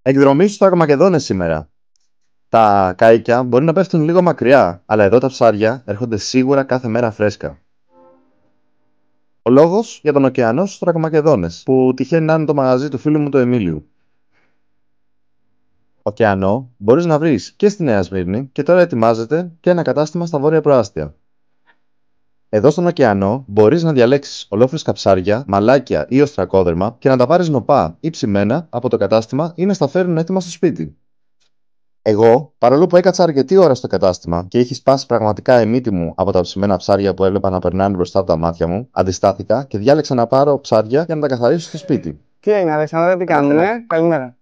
Εκδρομή στους Θρακομακεδόνες σήμερα. Τα κάικια μπορεί να πέφτουν λίγο μακριά, αλλά εδώ τα ψάρια έρχονται σίγουρα κάθε μέρα φρέσκα. Ο λόγος για τον ωκεανό στους Θρακομακεδόνες, που τυχαίνει να είναι το μαγαζί του φίλου μου του Εμίλιου. Ωκεανό μπορείς να βρεις και στη Νέα Σμύρνη και τώρα ετοιμάζεται και ένα κατάστημα στα βόρεια προάστια. Εδώ στον ωκεανό μπορείς να διαλέξεις ολόφρεσκα ψάρια, μαλάκια ή οστρακόδερμα και να τα πάρεις νοπά ή ψημένα από το κατάστημα ή να στα φέρουν έτοιμα στο σπίτι. Εγώ, παρόλο που έκατσα αρκετή ώρα στο κατάστημα και είχε σπάσει πραγματικά η μύτη μου από τα ψημένα ψάρια που έβλεπα να περνάνε μπροστά από τα μάτια μου, αντιστάθηκα και διάλεξα να πάρω ψάρια για να τα καθαρίσω στο σπίτι. Τι έγινε, Αλεξάνδρα, τι κάνουμε? Καλημέρα.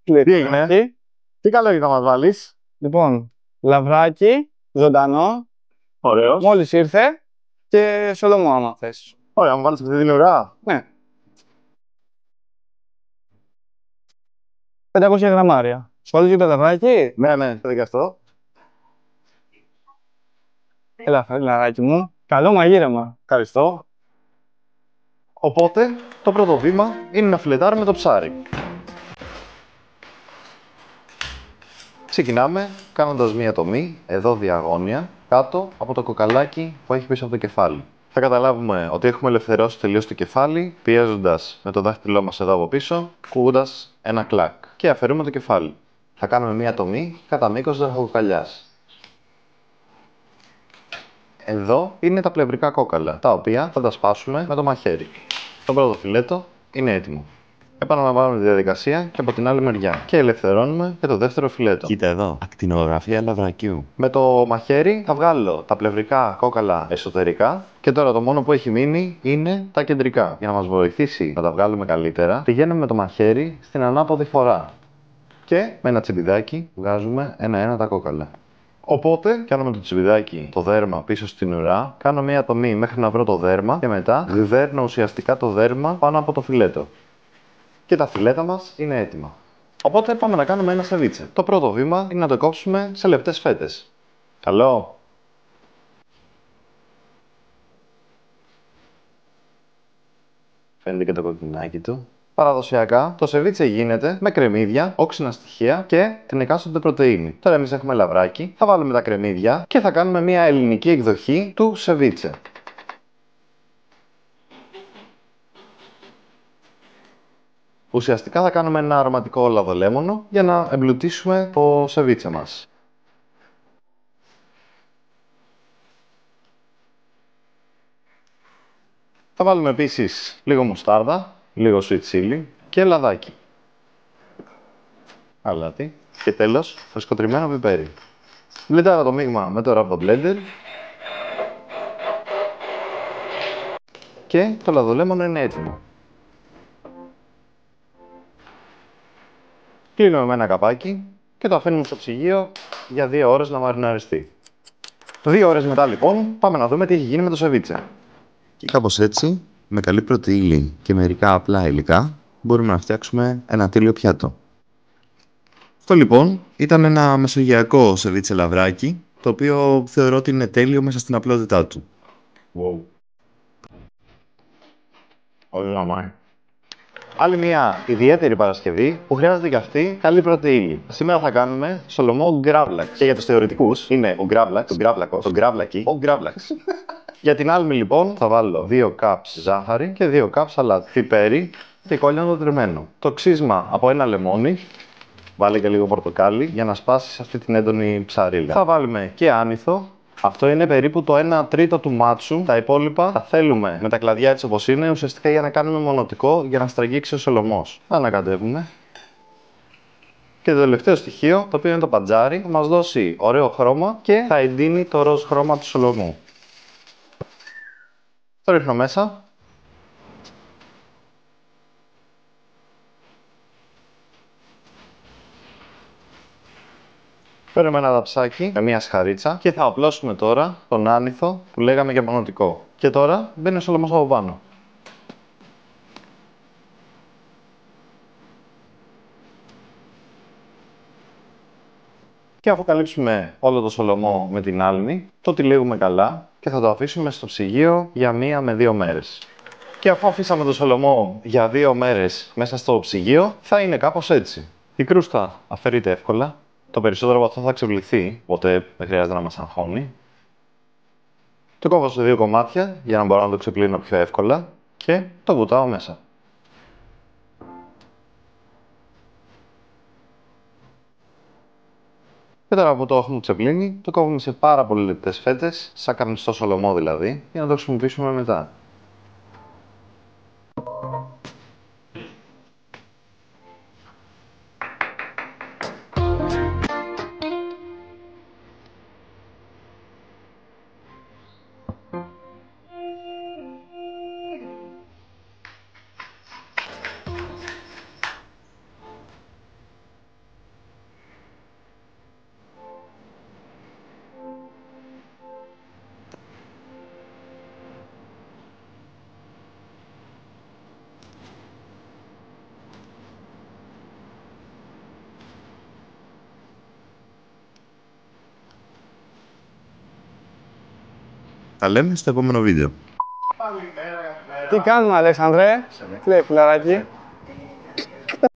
Τι έγινε? Τι καλό να μας βάλεις? Λοιπόν, λαβράκι, ζωντανό. Ωραίος. Μόλις ήρθε και σολομό άμα θες. Ωραία, μου βάλεις αυτή την ουρά. Ναι. 500 γραμμάρια. Σου βάλεις και το λαβράκι? Ναι, θα και αυτό. Έλα, φιλαράκι μου. Καλό μαγείρεμα. Ευχαριστώ. Οπότε, το πρώτο βήμα είναι να φιλετάρουμε το ψάρι. Ξεκινάμε κάνοντας μία τομή, εδώ διαγώνια, κάτω από το κοκαλάκι που έχει πίσω από το κεφάλι. Θα καταλάβουμε ότι έχουμε ελευθερώσει τελείως το κεφάλι, πιέζοντας με το δάχτυλό μας εδώ από πίσω, ακούγοντας ένα κλακ. Και αφαιρούμε το κεφάλι. Θα κάνουμε μία τομή κατά μήκος της ραχοκοκαλιάς. Εδώ είναι τα πλευρικά κόκαλα, τα οποία θα τα σπάσουμε με το μαχαίρι. Το πρώτο φιλέτο είναι έτοιμο. Επαναλαμβάνουμε τη διαδικασία και από την άλλη μεριά. Και ελευθερώνουμε και το δεύτερο φιλέτο. Κοίτα εδώ, ακτινογραφία λαβρακιού. Με το μαχαίρι θα βγάλω τα πλευρικά κόκαλα εσωτερικά και τώρα το μόνο που έχει μείνει είναι τα κεντρικά. Για να μας βοηθήσει να τα βγάλουμε καλύτερα, πηγαίνουμε με το μαχαίρι στην ανάποδη φορά. Και με ένα τσιμπιδάκι βγάζουμε ένα-ένα τα κόκαλα. Οπότε, κάνω με το τσιμπιδάκι το δέρμα πίσω στην ουρά, κάνω μία τομή μέχρι να βρω το δέρμα και μετά δέρνω ουσιαστικά το δέρμα πάνω από το φιλέτο. Και τα φιλέτα μας είναι έτοιμα. Οπότε πάμε να κάνουμε ένα σεβίτσε. Το πρώτο βήμα είναι να το κόψουμε σε λεπτές φέτες. Καλό! Φαίνεται και το κοκκινάκι του. Παραδοσιακά, το σεβίτσε γίνεται με κρεμμύδια, όξινα στοιχεία και την εκάστοτε πρωτεΐνη. Τώρα εμείς έχουμε λαβράκι, θα βάλουμε τα κρεμμύδια και θα κάνουμε μια ελληνική εκδοχή του σεβίτσε. Ουσιαστικά θα κάνουμε ένα αρωματικό λαδολέμονο για να εμπλουτίσουμε το σεβίτσε μας. Θα βάλουμε επίσης λίγο μουστάρδα, λίγο sweet chili και λαδάκι. Αλάτι. Και τέλος, φρεσκοτριμμένο πιπέρι. Μπλεντάρω το μείγμα με το rubber blender. Και το λαδολέμονο είναι έτοιμο. Κλείνουμε με ένα καπάκι και το αφήνουμε στο ψυγείο για 2 ώρες να μαριναριστεί. 2 ώρες μετά λοιπόν πάμε να δούμε τι έχει γίνει με το σεβίτσε. Και κάπως έτσι, με καλή πρωτεΐνη και μερικά απλά υλικά, μπορούμε να φτιάξουμε ένα τέλειο πιάτο. Αυτό λοιπόν ήταν ένα μεσογειακό σεβίτσε λαβράκι, το οποίο θεωρώ ότι είναι τέλειο μέσα στην απλότητά του. Wow. Ωραία, μάι. Άλλη μια ιδιαίτερη Παρασκευή που χρειάζεται και αυτή καλή πρωτεΐνη. Σήμερα θα κάνουμε σολομό γκράβλαξ. Και για τους θεωρητικούς είναι ο γκράβλαξ, ο γκράβλακος, ο γκράβλακι, ο γκράβλαξ. Για την άλμη λοιπόν θα βάλω 2 cups ζάχαρη και 2 cups αλάτι, πιπέρι και κόλλιανο τριμμένο. Το ξύσμα από ένα λεμόνι, βάλε και λίγο πορτοκάλι για να σπάσει αυτή την έντονη ψαρίλα. Θα βάλουμε και άνηθο. Αυτό είναι περίπου το 1 τρίτο του μάτσου. Τα υπόλοιπα τα θέλουμε με τα κλαδιά έτσι όπως είναι, ουσιαστικά για να κάνουμε μονοτικό, για να στραγγίξει ο σολομός. Θα ανακατεύουμε. Και το τελευταίο στοιχείο, το οποίο είναι το παντζάρι, θα μας δώσει ωραίο χρώμα και θα εντείνει το ροζ χρώμα του σολομού. Το ρίχνω μέσα. Παίρνουμε ένα δαψάκι με μια σχαρίτσα και θα απλώσουμε τώρα τον άνηθο που λέγαμε για μονοτικό. Και τώρα μπαίνει ο σολομός από πάνω. Και αφού καλύψουμε όλο το σολομό με την άλμη, το τυλίγουμε καλά και θα το αφήσουμε στο ψυγείο για 1 με 2 μέρες. Και αφού αφήσαμε τον Σολομό για 2 μέρες μέσα στο ψυγείο, θα είναι κάπως έτσι. Η κρούστα αφαιρείται εύκολα. Το περισσότερο από αυτό θα ξεβληθεί, οπότε δεν χρειάζεται να μας αγχώνει. Το κόβω σε 2 κομμάτια για να μπορώ να το ξεπλύνω πιο εύκολα και το βουτάω μέσα. Και τώρα που το έχουμε ξεπλύνει, το κόβουμε σε πάρα πολύ λεπτές φέτες, σαν καρνιστό σολομό δηλαδή, για να το χρησιμοποιήσουμε μετά. Τα λέμε στο επόμενο βίντεο. Τι κάνουμε, Αλέξανδρε? Τι λέει, φιλαράκι?